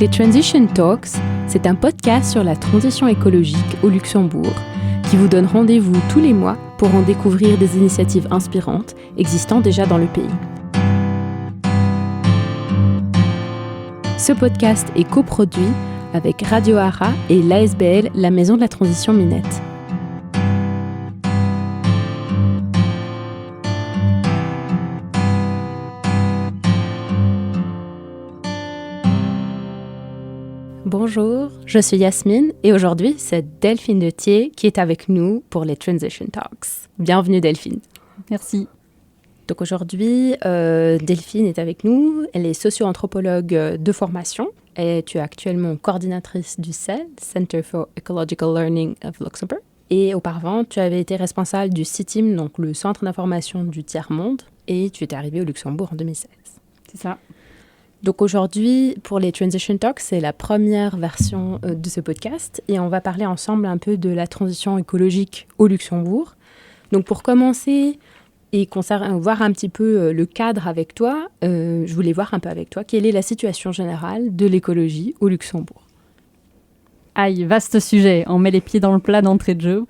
Les Transition Talks, c'est un podcast sur la transition écologique au Luxembourg qui vous donne rendez-vous tous les mois pour en découvrir des initiatives inspirantes existant déjà dans le pays. Ce podcast est coproduit avec Radio Ara et l'ASBL, la Maison de la Transition Minette. Bonjour, je suis Yasmine et aujourd'hui c'est Delphine Dethier qui est avec nous pour les Transition Talks. Bienvenue Delphine. Merci. Donc aujourd'hui, Delphine est avec nous. Elle est socio-anthropologue de formation et tu es actuellement coordinatrice du CEL, Center for Ecological Learning of Luxembourg. Et auparavant, tu avais été responsable du CITIM, donc le Centre d'information du Tiers-Monde, et tu étais arrivée au Luxembourg en 2016. C'est ça. Donc aujourd'hui, pour les Transition Talks, c'est la première version de ce podcast et on va parler ensemble un peu de la transition écologique au Luxembourg. Donc pour commencer et voir un petit peu le cadre avec toi, je voulais voir un peu avec toi quelle est la situation générale de l'écologie au Luxembourg. Aïe, vaste sujet, on met les pieds dans le plat d'entrée de jeu.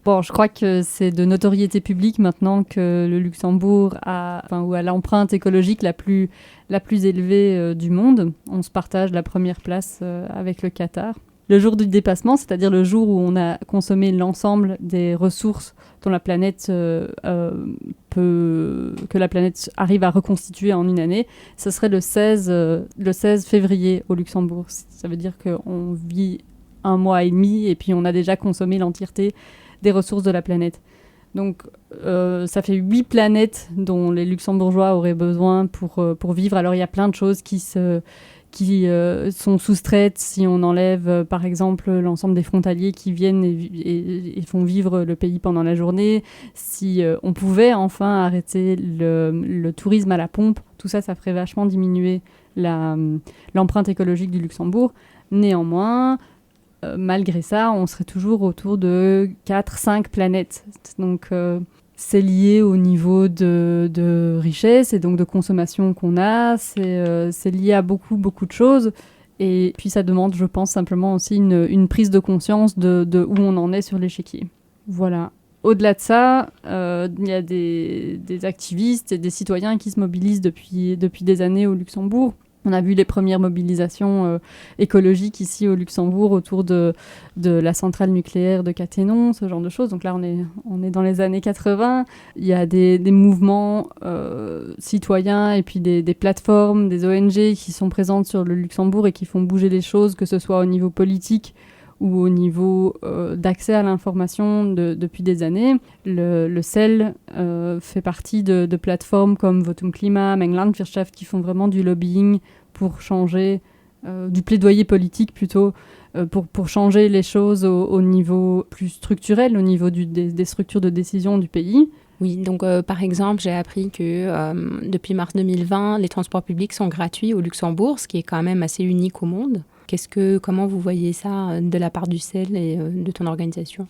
Bon, je crois que c'est de notoriété publique maintenant que le Luxembourg a l'empreinte écologique la plus élevée du monde. On se partage la première place avec le Qatar. Le jour du dépassement, c'est-à-dire le jour où on a consommé l'ensemble des ressources dont la planète que la planète arrive à reconstituer en une année, ce serait le 16 février au Luxembourg. Ça veut dire qu'on vit un mois et demi et puis on a déjà consommé l'entièreté des ressources de la planète. Donc ça fait 8 planètes dont les Luxembourgeois auraient besoin pour vivre. Alors il y a plein de choses qui sont soustraites si on enlève par exemple l'ensemble des frontaliers qui viennent et font vivre le pays pendant la journée. Si on pouvait enfin arrêter le tourisme à la pompe, tout ça ferait vachement diminuer l'empreinte écologique du Luxembourg. Néanmoins, malgré ça, on serait toujours autour de 4-5 planètes. Donc, c'est lié au niveau de richesse et donc de consommation qu'on a. C'est lié à beaucoup, beaucoup de choses. Et puis, ça demande, je pense, simplement aussi une prise de conscience de où on en est sur l'échiquier. Voilà. Au-delà de ça, il y a des activistes et des citoyens qui se mobilisent depuis des années au Luxembourg. On a vu les premières mobilisations écologiques ici au Luxembourg autour de la centrale nucléaire de Cattenom, ce genre de choses. Donc là, on est dans les années 80. Il y a des mouvements citoyens et puis des plateformes, des ONG qui sont présentes sur le Luxembourg et qui font bouger les choses, que ce soit au niveau politique ou au niveau d'accès à l'information depuis des années. Le CEL fait partie de plateformes comme Votum Klima, Meng Landwirtschaft, qui font vraiment du lobbying pour changer, du plaidoyer politique plutôt, pour changer les choses au niveau plus structurel, au niveau des structures de décision du pays. Oui, donc par exemple, j'ai appris que depuis mars 2020, les transports publics sont gratuits au Luxembourg, ce qui est quand même assez unique au monde. Comment vous voyez ça de la part du CEL et de ton organisation ?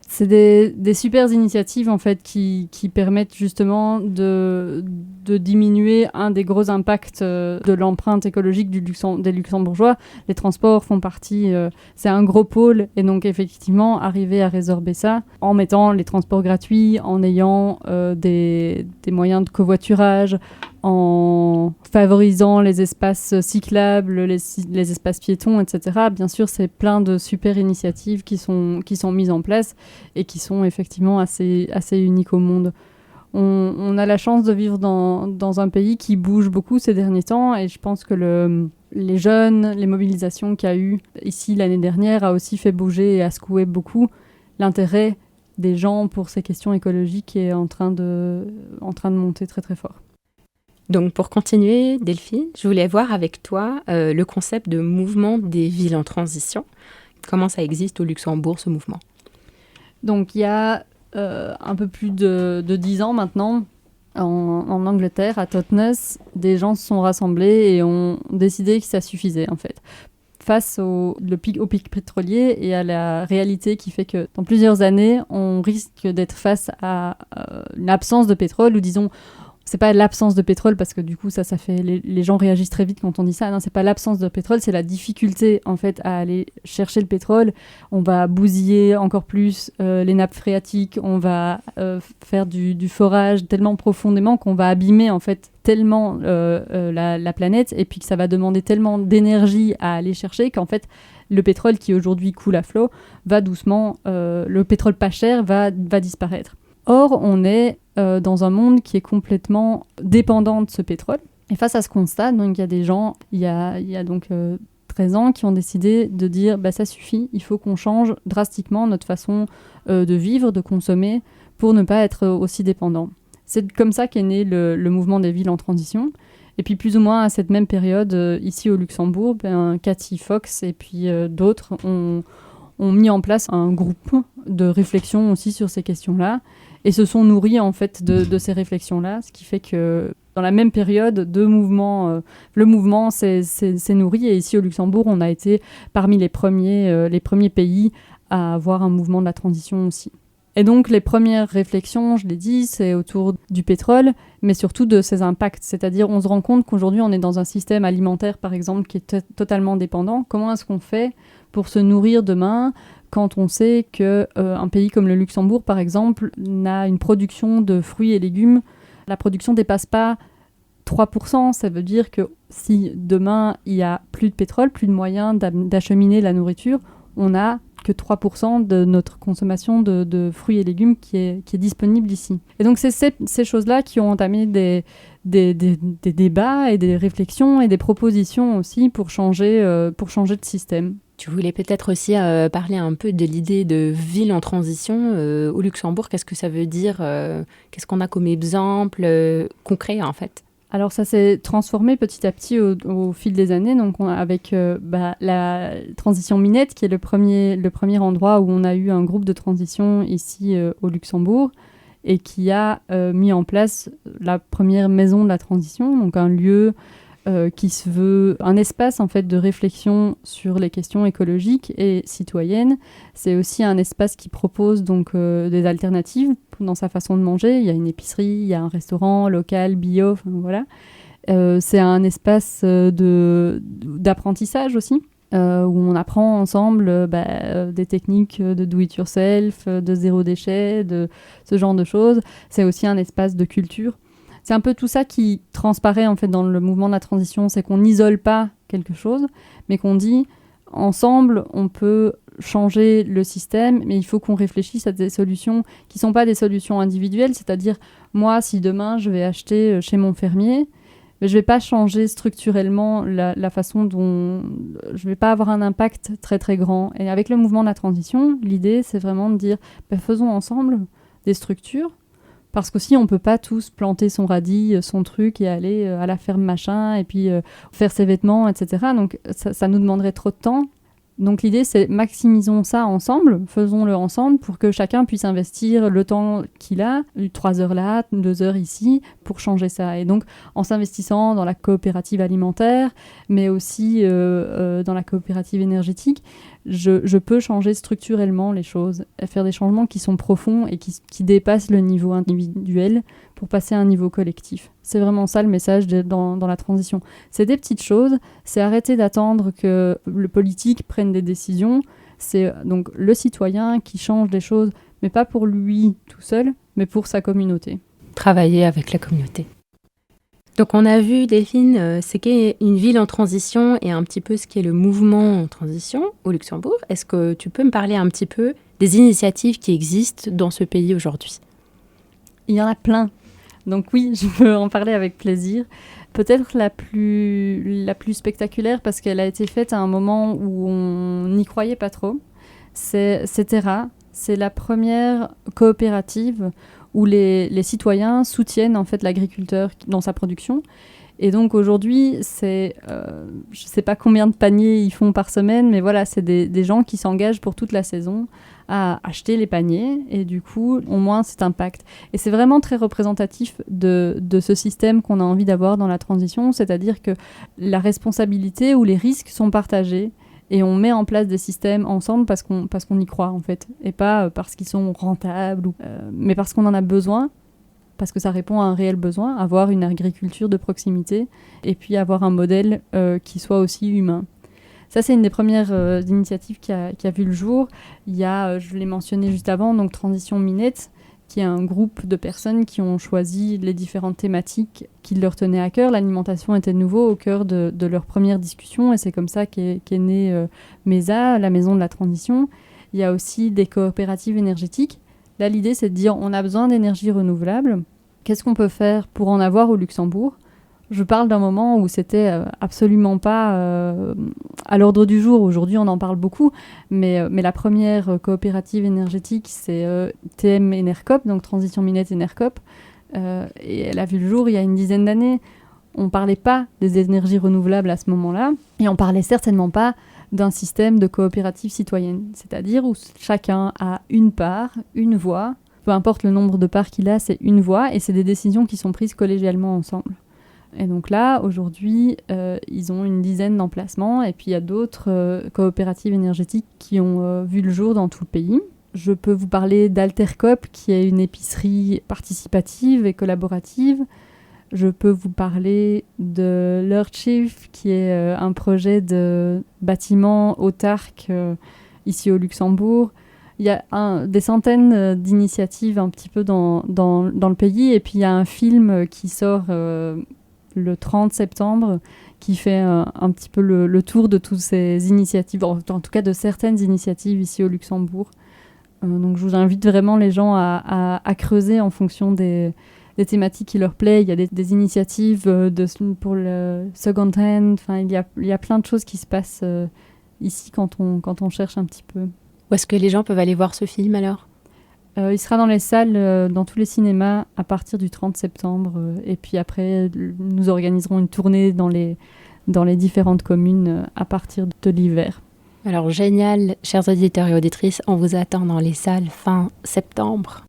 C'est des super initiatives en fait qui permettent justement de diminuer un des gros impacts de l'empreinte écologique des Luxembourgeois. Les transports font partie, c'est un gros pôle et donc effectivement arriver à résorber ça en mettant les transports gratuits, en ayant des moyens de covoiturage, en favorisant les espaces cyclables, les espaces piétons, etc. Bien sûr, c'est plein de super initiatives qui sont mises en place et qui sont effectivement assez uniques au monde. On a la chance de vivre dans un pays qui bouge beaucoup ces derniers temps et je pense que les jeunes, les mobilisations qu'il y a eu ici l'année dernière a aussi fait bouger et a secoué beaucoup l'intérêt des gens pour ces questions écologiques est en train de monter très très fort. Donc pour continuer, Delphine, je voulais voir avec toi le concept de mouvement des villes en transition. Comment ça existe au Luxembourg, ce mouvement ? Donc il y a un peu plus de 10 ans maintenant, en Angleterre, à Totnes, des gens se sont rassemblés et ont décidé que ça suffisait en fait. Face au pic pétrolier et à la réalité qui fait que dans plusieurs années, on risque d'être face à une absence de pétrole ou disons c'est pas l'absence de pétrole, parce que du coup, ça fait... Les gens réagissent très vite quand on dit ça. Non, c'est pas l'absence de pétrole, c'est la difficulté, en fait, à aller chercher le pétrole. On va bousiller encore plus les nappes phréatiques, on va faire du forage tellement profondément qu'on va abîmer, en fait, tellement la planète, et puis que ça va demander tellement d'énergie à aller chercher qu'en fait, le pétrole qui aujourd'hui coule à flot va doucement... le pétrole pas cher va disparaître. Or, on est dans un monde qui est complètement dépendant de ce pétrole. Et face à ce constat, donc, il y a des gens, il y a donc 13 ans, qui ont décidé de dire ça suffit, il faut qu'on change drastiquement notre façon de vivre, de consommer, pour ne pas être aussi dépendant. C'est comme ça qu'est né le mouvement des villes en transition. Et puis plus ou moins à cette même période, ici au Luxembourg, Cathy Fox et puis d'autres ont mis en place un groupe de réflexion aussi sur ces questions-là, et se sont nourris en fait de ces réflexions-là, ce qui fait que dans la même période, le mouvement s'est nourri, et ici au Luxembourg, on a été parmi les premiers pays à avoir un mouvement de la transition aussi. Et donc les premières réflexions, je l'ai dit, c'est autour du pétrole, mais surtout de ses impacts. C'est-à-dire, on se rend compte qu'aujourd'hui, on est dans un système alimentaire, par exemple, qui est totalement dépendant. Comment est-ce qu'on fait pour se nourrir demain quand on sait qu'un pays comme le Luxembourg, par exemple, n'a une production de fruits et légumes, la production ne dépasse pas 3%. Ça veut dire que si demain, il n'y a plus de pétrole, plus de moyens d'acheminer la nourriture, on n'a que 3% de notre consommation de fruits et légumes qui est disponible ici. Et donc, c'est ces choses-là qui ont entamé des débats et des réflexions et des propositions aussi pour changer de système. Tu voulais peut-être aussi parler un peu de l'idée de ville en transition au Luxembourg. Qu'est-ce que ça veut dire Qu'est-ce qu'on a comme exemple concret, en fait? Alors ça s'est transformé petit à petit au fil des années, donc avec la transition Minette, qui est le premier endroit où on a eu un groupe de transition ici au Luxembourg, et qui a mis en place la première maison de la transition, donc un lieu qui se veut un espace en fait de réflexion sur les questions écologiques et citoyennes. C'est aussi un espace qui propose donc des alternatives dans sa façon de manger. Il y a une épicerie, il y a un restaurant local, bio, enfin, voilà. C'est un espace d'apprentissage aussi, où on apprend ensemble des techniques de do-it-yourself, de zéro déchet, de ce genre de choses. C'est aussi un espace de culture. C'est un peu tout ça qui transparaît en fait dans le mouvement de la transition, c'est qu'on n'isole pas quelque chose, mais qu'on dit ensemble on peut changer le système, mais il faut qu'on réfléchisse à des solutions qui ne sont pas des solutions individuelles, c'est-à-dire moi si demain je vais acheter chez mon fermier, mais je ne vais pas changer structurellement la façon dont... Je ne vais pas avoir un impact très très grand. Et avec le mouvement de la transition, l'idée c'est vraiment de dire faisons ensemble des structures. Parce qu'aussi, on ne peut pas tous planter son radis, son truc, et aller à la ferme machin, et puis faire ses vêtements, etc. Donc, ça nous demanderait trop de temps. Donc, l'idée, c'est maximisons ça ensemble, faisons-le ensemble, pour que chacun puisse investir le temps qu'il a, 3 heures là, 2 heures ici, pour changer ça. Et donc, en s'investissant dans la coopérative alimentaire, mais aussi dans la coopérative énergétique, je peux changer structurellement les choses, faire des changements qui sont profonds et qui dépassent le niveau individuel pour passer à un niveau collectif. C'est vraiment ça le message dans la transition. C'est des petites choses, c'est arrêter d'attendre que le politique prenne des décisions, c'est donc le citoyen qui change des choses, mais pas pour lui tout seul, mais pour sa communauté. Travailler avec la communauté. Donc on a vu, Delphine, ce qu'est une ville en transition et un petit peu ce qu'est le mouvement en transition au Luxembourg. Est-ce que tu peux me parler un petit peu des initiatives qui existent dans ce pays aujourd'hui? Il y en a plein. Donc oui, je peux en parler avec plaisir. Peut-être la plus spectaculaire, parce qu'elle a été faite à un moment où on n'y croyait pas trop, c'est Terra. C'est la première coopérative où les citoyens soutiennent en fait l'agriculteur dans sa production. Et donc aujourd'hui, je ne sais pas combien de paniers ils font par semaine, mais voilà, c'est des gens qui s'engagent pour toute la saison à acheter les paniers, et du coup, au moins cet impact. Et c'est vraiment très représentatif de ce système qu'on a envie d'avoir dans la transition, c'est-à-dire que la responsabilité ou les risques sont partagés, et on met en place des systèmes ensemble parce qu'on y croit en fait, et pas parce qu'ils sont rentables, mais parce qu'on en a besoin. parce que ça répond à un réel besoin, avoir une agriculture de proximité et puis avoir un modèle qui soit aussi humain. Ça, c'est une des premières initiatives qui a vu le jour. Il y a, je l'ai mentionné juste avant, donc Transition Minette, qui est un groupe de personnes qui ont choisi les différentes thématiques qui leur tenaient à cœur. L'alimentation était de nouveau au cœur de leur première discussion et c'est comme ça qu'est née MESA, la maison de la transition. Il y a aussi des coopératives énergétiques. Là, l'idée, c'est de dire on a besoin d'énergie renouvelable. Qu'est-ce qu'on peut faire pour en avoir au Luxembourg ? Je parle d'un moment où c'était absolument pas à l'ordre du jour. Aujourd'hui, on en parle beaucoup, mais la première coopérative énergétique, c'est TM Enercop, donc Transition Minette Enercop, et elle a vu le jour il y a une dizaine d'années. On ne parlait pas des énergies renouvelables à ce moment-là, et on ne parlait certainement pas d'un système de coopérative citoyenne, c'est-à-dire où chacun a une part, une voix, peu importe le nombre de parts qu'il a, c'est une voix, et c'est des décisions qui sont prises collégialement ensemble. Et donc là, aujourd'hui, ils ont une dizaine d'emplacements et puis il y a d'autres coopératives énergétiques qui ont vu le jour dans tout le pays. Je peux vous parler d'Altercop, qui est une épicerie participative et collaborative. Je peux vous parler de l'Earthshift, qui est un projet de bâtiment autarque ici au Luxembourg. Il y a des centaines d'initiatives un petit peu dans le pays et puis il y a un film qui sort le 30 septembre, qui fait un petit peu le tour de toutes ces initiatives, en tout cas de certaines initiatives ici au Luxembourg. Donc je vous invite vraiment les gens à creuser en fonction des thématiques qui leur plaisent. Il y a des initiatives pour le second hand, il y a plein de choses qui se passent ici quand on cherche un petit peu. Où est-ce que les gens peuvent aller voir ce film alors ? Il sera dans les salles, dans tous les cinémas à partir du 30 septembre. Et puis après, nous organiserons une tournée dans les différentes communes à partir de l'hiver. Alors génial, chers auditeurs et auditrices, on vous attend dans les salles fin septembre.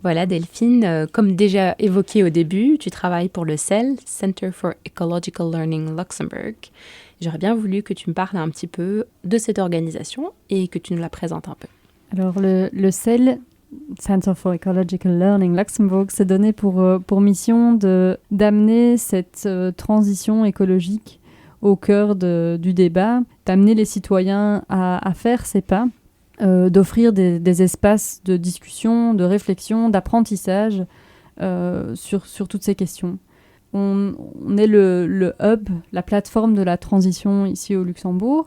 Voilà Delphine, comme déjà évoqué au début, tu travailles pour le CEL, Center for Ecological Learning Luxembourg. J'aurais bien voulu que tu me parles un petit peu de cette organisation et que tu nous la présentes un peu. Alors le CEL, Center for Ecological Learning Luxembourg, s'est donné pour mission d'amener cette transition écologique au cœur du débat, d'amener les citoyens à faire ces pas, d'offrir des espaces de discussion, de réflexion, d'apprentissage sur toutes ces questions. On est le hub, la plateforme de la transition ici au Luxembourg,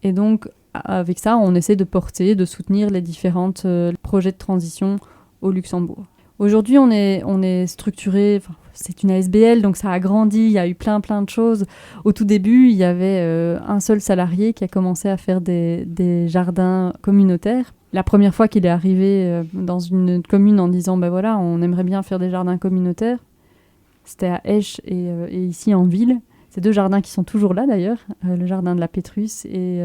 et donc avec ça, on essaie de porter, de soutenir les différents projets de transition au Luxembourg. Aujourd'hui, on est structuré, c'est une ASBL, donc ça a grandi, il y a eu plein de choses. Au tout début, il y avait un seul salarié qui a commencé à faire des jardins communautaires. La première fois qu'il est arrivé dans une commune en disant voilà, on aimerait bien faire des jardins communautaires, c'était à Esch et ici en ville. C'est deux jardins qui sont toujours là d'ailleurs, le jardin de la Pétrus et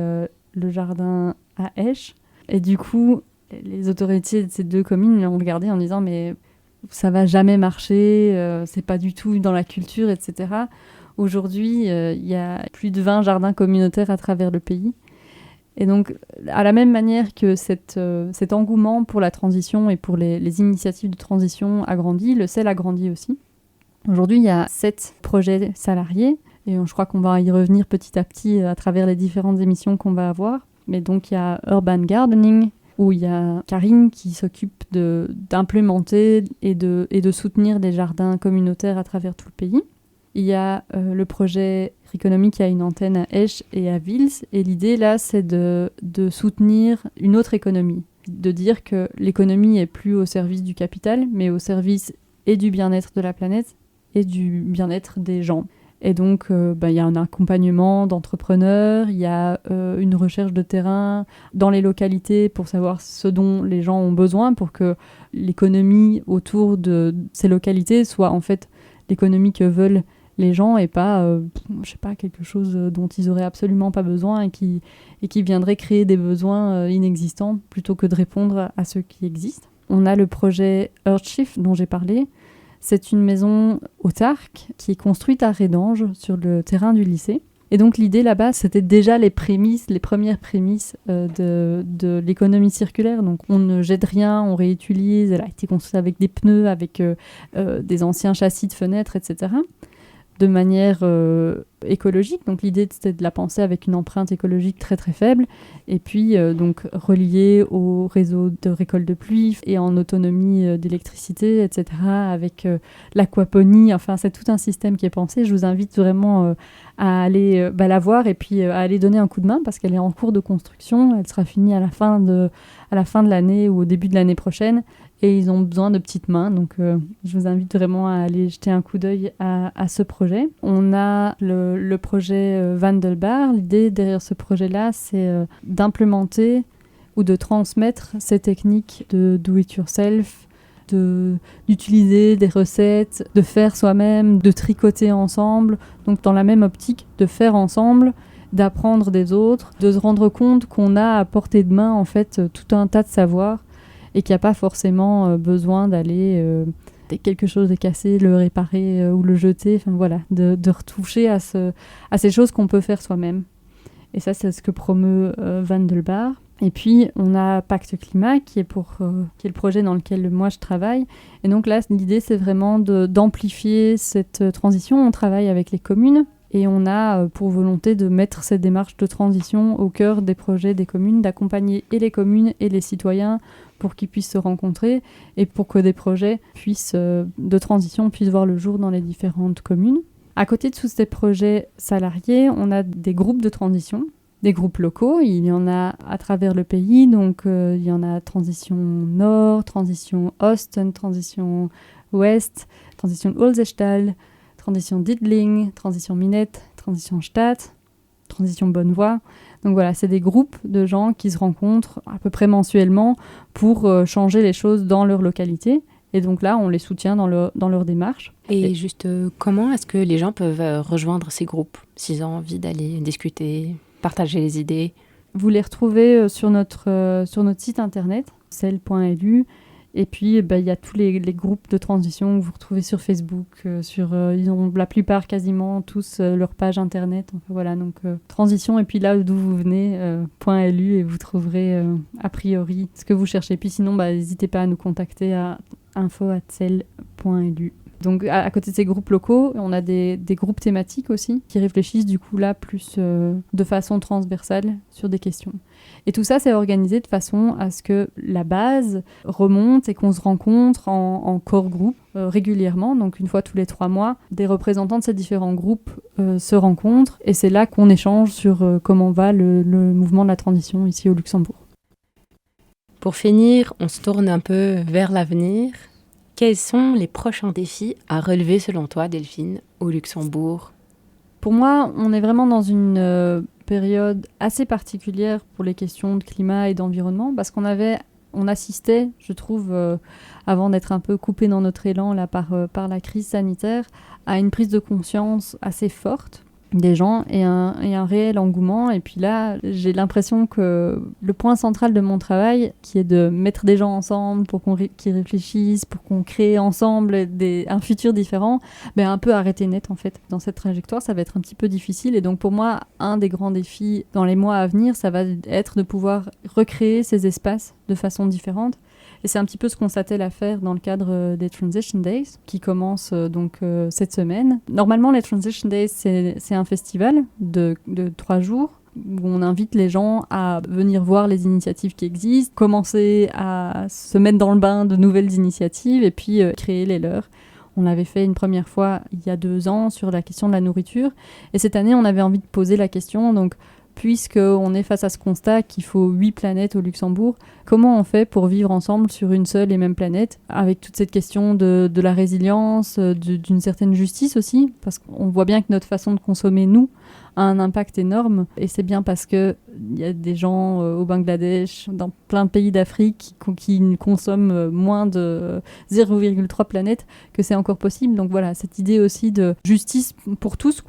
le jardin à Esch. Et du coup, les autorités de ces deux communes l'ont regardé en disant mais ça va jamais marcher, c'est pas du tout dans la culture, etc. Aujourd'hui, il y a plus de 20 jardins communautaires à travers le pays. Et donc, à la même manière que cet engouement pour la transition et pour les initiatives de transition a grandi, le CEL a grandi aussi. Aujourd'hui, il y a 7 projets salariés. Et je crois qu'on va y revenir petit à petit à travers les différentes émissions qu'on va avoir. Mais donc, il y a Urban Gardening, où il y a Karine qui s'occupe d'implémenter et de soutenir des jardins communautaires à travers tout le pays. Il y a le projet Reconomy qui a une antenne à Esch et à Vils. Et l'idée, là, c'est de soutenir une autre économie. De dire que l'économie est plus au service du capital, mais au service et du bien-être de la planète et du bien-être des gens. Et donc, y a un accompagnement d'entrepreneurs, il y a une recherche de terrain dans les localités pour savoir ce dont les gens ont besoin pour que l'économie autour de ces localités soit en fait l'économie que veulent les gens et pas, quelque chose dont ils auraient absolument pas besoin et qui viendrait créer des besoins inexistants plutôt que de répondre à ceux qui existent. On a le projet Earthshift dont j'ai parlé. C'est une maison autarque qui est construite à Rédange, sur le terrain du lycée. Et donc l'idée là-bas, c'était déjà les premières prémices de l'économie circulaire. Donc on ne jette rien, on réutilise. Elle a été construite avec des pneus, avec des anciens châssis de fenêtres, etc. De manière écologique. Donc l'idée, c'était de la penser avec une empreinte écologique très très faible. Et puis donc reliée au réseau de récolte de pluie et en autonomie d'électricité, etc. Avec l'aquaponie. Enfin, c'est tout un système qui est pensé. Je vous invite vraiment à aller la voir et puis à aller donner un coup de main parce qu'elle est en cours de construction. Elle sera finie à la fin de l'année ou au début de l'année prochaine. Et ils ont besoin de petites mains, donc je vous invite vraiment à aller jeter un coup d'œil à ce projet. On a le projet Wandelbar. L'idée derrière ce projet-là, c'est d'implémenter ou de transmettre ces techniques de do-it-yourself, d'utiliser des recettes, de faire soi-même, de tricoter ensemble, donc dans la même optique de faire ensemble, d'apprendre des autres, de se rendre compte qu'on a à portée de main en fait tout un tas de savoirs et qu'il n'y a pas forcément besoin d'aller dès que quelque chose est cassé, le réparer ou le jeter, enfin voilà, de retoucher à ces choses qu'on peut faire soi-même. Et ça, c'est ce que promeut Wandelbar. Et puis, on a Pacte Climat, qui est le projet dans lequel moi je travaille. Et donc là, l'idée, c'est vraiment d'amplifier cette transition. On travaille avec les communes et on a pour volonté de mettre cette démarche de transition au cœur des projets des communes, d'accompagner et les communes et les citoyens pour qu'ils puissent se rencontrer et pour que des projets de transition puissent voir le jour dans les différentes communes. À côté de tous ces projets salariés, on a des groupes de transition, des groupes locaux. Il y en a à travers le pays, donc il y en a Transition Nord, Transition Ost, Transition Ouest, Transition Olzestal, Transition Diddling, Transition Minette, Transition Stadt, Transition Bonnevoie. Donc voilà, c'est des groupes de gens qui se rencontrent à peu près mensuellement pour changer les choses dans leur localité. Et donc là, on les soutient dans leur démarche. Et juste, comment est-ce que les gens peuvent rejoindre ces groupes s'ils ont envie d'aller discuter, partager les idées? Vous les retrouvez sur notre site internet, cel.lu. Et puis, il y a tous les groupes de transition que vous retrouvez sur Facebook. Ils ont la plupart, quasiment tous, leur page internet. Enfin, voilà, donc transition. Et puis là, d'où vous venez, .lu, et vous trouverez a priori ce que vous cherchez. Puis sinon, n'hésitez pas à nous contacter à info@cel.lu. Donc, à côté de ces groupes locaux, on a des groupes thématiques aussi qui réfléchissent du coup là plus de façon transversale sur des questions. Et tout ça, c'est organisé de façon à ce que la base remonte et qu'on se rencontre en core groupe régulièrement. Donc, une fois tous les 3 mois, des représentants de ces différents groupes se rencontrent et c'est là qu'on échange sur comment va le mouvement de la transition ici au Luxembourg. Pour finir, on se tourne un peu vers l'avenir. Quels sont les prochains défis à relever selon toi, Delphine, au Luxembourg? Pour moi, on est vraiment dans une période assez particulière pour les questions de climat et d'environnement parce qu'on assistait, je trouve, avant d'être un peu coupé dans notre élan là, par la crise sanitaire, à une prise de conscience assez forte des gens et un réel engouement. Et puis là, j'ai l'impression que le point central de mon travail, qui est de mettre des gens ensemble pour qu'ils réfléchissent, pour qu'on crée ensemble un futur différent, un peu arrêté net en fait. Dans cette trajectoire, ça va être un petit peu difficile. Et donc pour moi, un des grands défis dans les mois à venir, ça va être de pouvoir recréer ces espaces de façon différente. Et c'est un petit peu ce qu'on s'attelle à faire dans le cadre des Transition Days, qui commencent cette semaine. Normalement, les Transition Days, c'est un festival de 3 jours où on invite les gens à venir voir les initiatives qui existent, commencer à se mettre dans le bain de nouvelles initiatives et puis créer les leurs. On l'avait fait une première fois il y a 2 ans sur la question de la nourriture. Et cette année, on avait envie de poser la question, donc puisqu'on est face à ce constat qu'il faut 8 planètes au Luxembourg, comment on fait pour vivre ensemble sur une seule et même planète, avec toute cette question de la résilience, d'une certaine justice aussi, parce qu'on voit bien que notre façon de consommer, nous, a un impact énorme, et c'est bien parce qu'il y a des gens au Bangladesh, dans plein de pays d'Afrique, qui consomment moins de 0,3 planètes, que c'est encore possible. Donc voilà, cette idée aussi de justice pour tous,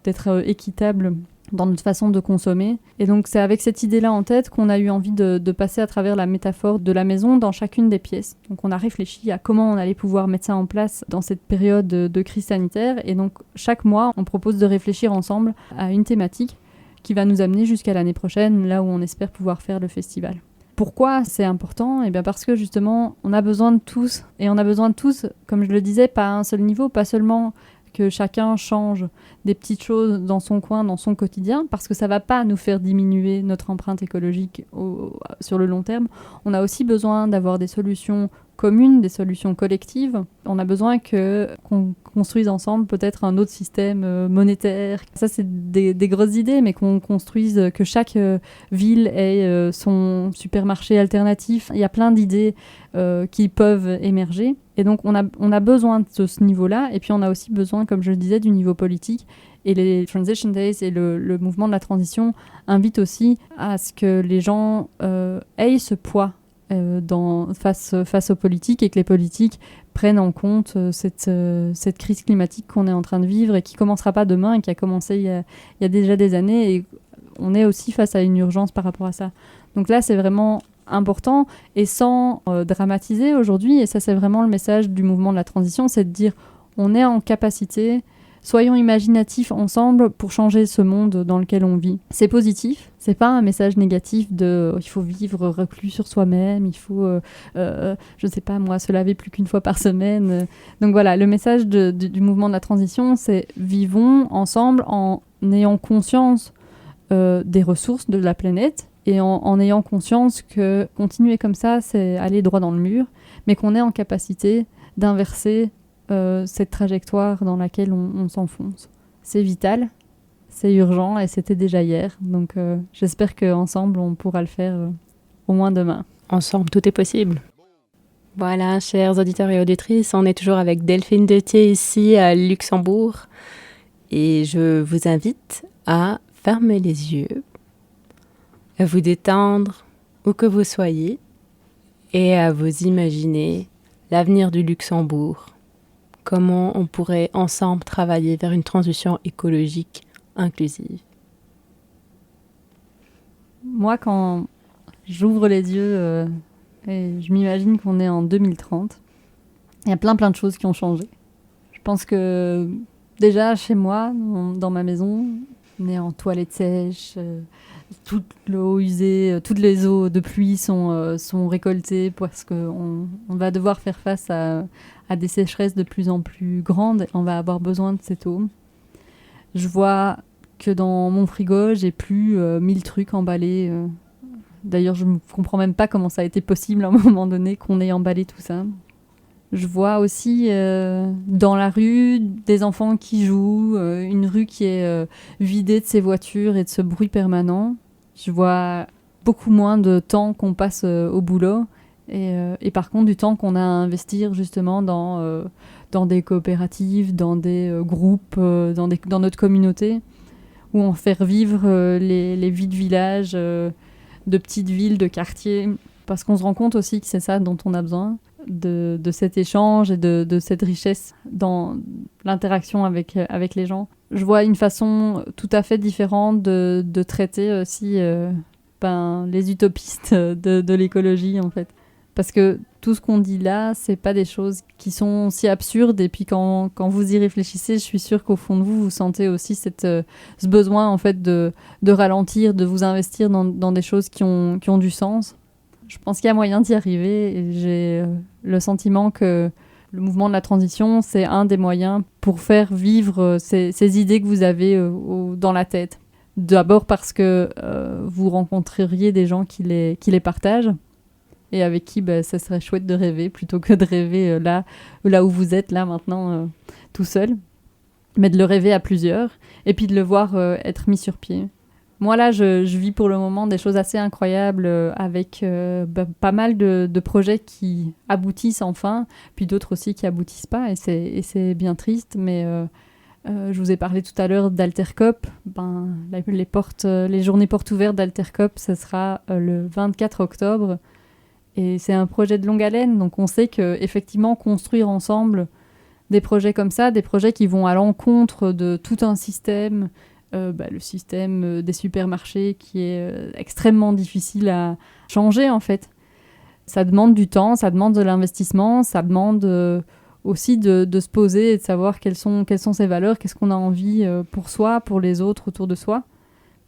d'être équitable dans notre façon de consommer. Et donc c'est avec cette idée-là en tête qu'on a eu envie de passer à travers la métaphore de la maison dans chacune des pièces. Donc on a réfléchi à comment on allait pouvoir mettre ça en place dans cette période de crise sanitaire. Et donc chaque mois, on propose de réfléchir ensemble à une thématique qui va nous amener jusqu'à l'année prochaine, là où on espère pouvoir faire le festival. Pourquoi c'est important ? Eh bien parce que justement, on a besoin de tous. Et on a besoin de tous, comme je le disais, pas à un seul niveau, pas seulement que chacun change des petites choses dans son coin, dans son quotidien, parce que ça ne va pas nous faire diminuer notre empreinte écologique sur le long terme. On a aussi besoin d'avoir des solutions communes, des solutions collectives. On a besoin qu'on construise ensemble peut-être un autre système monétaire. Ça, c'est des grosses idées, mais qu'on construise, que chaque ville ait son supermarché alternatif. Il y a plein d'idées qui peuvent émerger. Et donc, on a besoin de ce niveau-là. Et puis, on a aussi besoin, comme je le disais, du niveau politique. Et les Transition Days et le mouvement de la transition invitent aussi à ce que les gens aient ce poids face aux politiques et que les politiques prennent en compte cette crise climatique qu'on est en train de vivre et qui ne commencera pas demain et qui a commencé il y a déjà des années. Et on est aussi face à une urgence par rapport à ça. Donc là, c'est vraiment important et sans dramatiser aujourd'hui. Et ça, c'est vraiment le message du mouvement de la transition, c'est de dire on est en capacité, soyons imaginatifs ensemble pour changer ce monde dans lequel on vit. C'est positif, c'est pas un message négatif de il faut vivre reclus sur soi-même, il faut, je sais pas moi, se laver plus qu'une fois par semaine. Donc voilà, le message du mouvement de la transition, c'est vivons ensemble en ayant conscience des ressources de la planète et en ayant conscience que continuer comme ça, c'est aller droit dans le mur, mais qu'on est en capacité d'inverser cette trajectoire dans laquelle on s'enfonce. C'est vital, c'est urgent et c'était déjà hier. Donc j'espère qu'ensemble, on pourra le faire au moins demain. Ensemble, tout est possible. Voilà, chers auditeurs et auditrices, on est toujours avec Delphine Dethier ici à Luxembourg. Et je vous invite à fermer les yeux, à vous détendre où que vous soyez et à vous imaginer l'avenir du Luxembourg. Comment on pourrait ensemble travailler vers une transition écologique inclusive. Moi, quand j'ouvre les yeux et je m'imagine qu'on est en 2030, il y a plein de choses qui ont changé. Je pense que déjà chez moi, dans ma maison, on est en toilette sèche, toute l'eau usée, toutes les eaux de pluie sont récoltées parce qu'on va devoir faire face à des sécheresses de plus en plus grandes et on va avoir besoin de cette eau. Je vois que dans mon frigo, j'ai plus 1000 trucs emballés. D'ailleurs, je ne comprends même pas comment ça a été possible à un moment donné qu'on ait emballé tout ça. Je vois aussi dans la rue des enfants qui jouent, une rue qui est vidée de ses voitures et de ce bruit permanent. Je vois beaucoup moins de temps qu'on passe au boulot et par contre du temps qu'on a à investir justement dans des coopératives, dans des groupes, dans notre communauté, où on fait revivre les vies de village, de petites villes, de quartiers, parce qu'on se rend compte aussi que c'est ça dont on a besoin. De cet échange et de cette richesse dans l'interaction avec les gens. Je vois une façon tout à fait différente de traiter aussi les utopistes de l'écologie, en fait. Parce que tout ce qu'on dit là, c'est pas des choses qui sont si absurdes. Et puis quand vous y réfléchissez, je suis sûre qu'au fond de vous, vous sentez aussi ce besoin en fait de ralentir, de vous investir dans des choses qui ont du sens. Je pense qu'il y a moyen d'y arriver et j'ai le sentiment que le mouvement de la transition, c'est un des moyens pour faire vivre ces idées que vous avez dans la tête. D'abord parce que vous rencontreriez des gens qui les partagent et avec qui ça serait chouette de rêver plutôt que de rêver là où vous êtes là maintenant tout seul, mais de le rêver à plusieurs et puis de le voir être mis sur pied. Moi, là, je vis pour le moment des choses assez incroyables avec pas mal de projets qui aboutissent enfin, puis d'autres aussi qui aboutissent pas, et c'est bien triste, mais je vous ai parlé tout à l'heure d'Altercop. Les journées portes ouvertes d'Altercop, ce sera le 24 octobre, et c'est un projet de longue haleine, donc on sait qu'effectivement, construire ensemble des projets comme ça, des projets qui vont à l'encontre de tout un système le système des supermarchés qui est extrêmement difficile à changer en fait. Ça demande du temps, ça demande de l'investissement, ça demande aussi de se poser et de savoir quelles sont ses valeurs, qu'est-ce qu'on a envie pour soi, pour les autres autour de soi.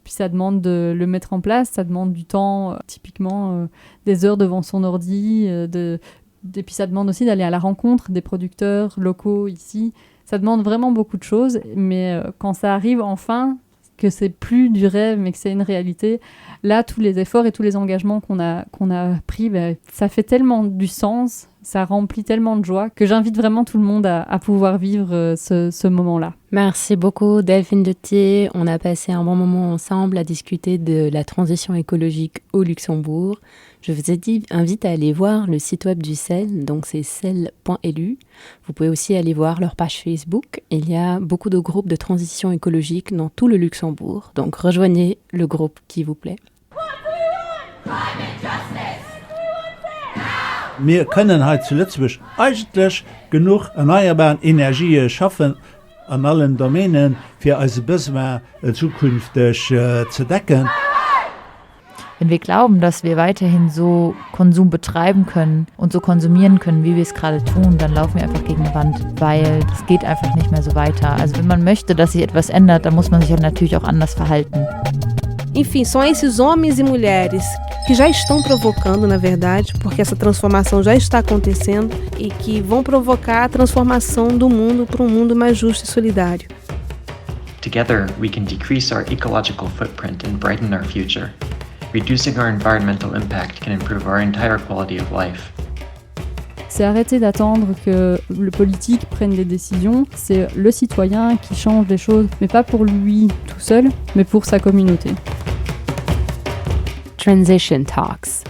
Puis ça demande de le mettre en place, ça demande du temps, typiquement des heures devant son ordi, et puis ça demande aussi d'aller à la rencontre des producteurs locaux ici. Ça demande vraiment beaucoup de choses, mais quand ça arrive enfin, que c'est plus du rêve, mais que c'est une réalité, là, tous les efforts et tous les engagements qu'on a pris, ça fait tellement du sens, ça remplit tellement de joie, que j'invite vraiment tout le monde à pouvoir vivre ce moment-là. Merci beaucoup Delphine Dethier. On a passé un bon moment ensemble à discuter de la transition écologique au Luxembourg. Je vous invite à aller voir le site web du CEL, donc c'est cel.lu. Vous pouvez aussi aller voir leur page Facebook. Il y a beaucoup de groupes de transition écologique dans tout le Luxembourg, donc rejoignez le groupe qui vous plaît. Wir können heute zu Lützburg eigentlich genug erneuerbare Energie schaffen an allen Domänen für unsere Business zukünftig zu decken. Wenn wir glauben, dass wir weiterhin so Konsum betreiben können und so konsumieren können, wie wir es gerade tun, dann laufen wir einfach gegen eine Wand, weil es geht einfach nicht mehr so weiter. Also wenn man möchte, dass sich etwas ändert, dann muss man sich natürlich auch anders verhalten. Enfim, são esses homens e mulheres que já estão provocando, na verdade, porque essa transformação já está acontecendo e que vão provocar a transformação do mundo para um mundo mais justo e solidário. Together, we can decrease our ecological footprint and brighten our future. Reducing our environmental impact can improve our entire quality of life. C'est arrêter d'attendre que le politique prenne des décisions, c'est le citoyen qui change les choses, mais pas pour lui tout seul, mais pour sa communauté. Transition Talks.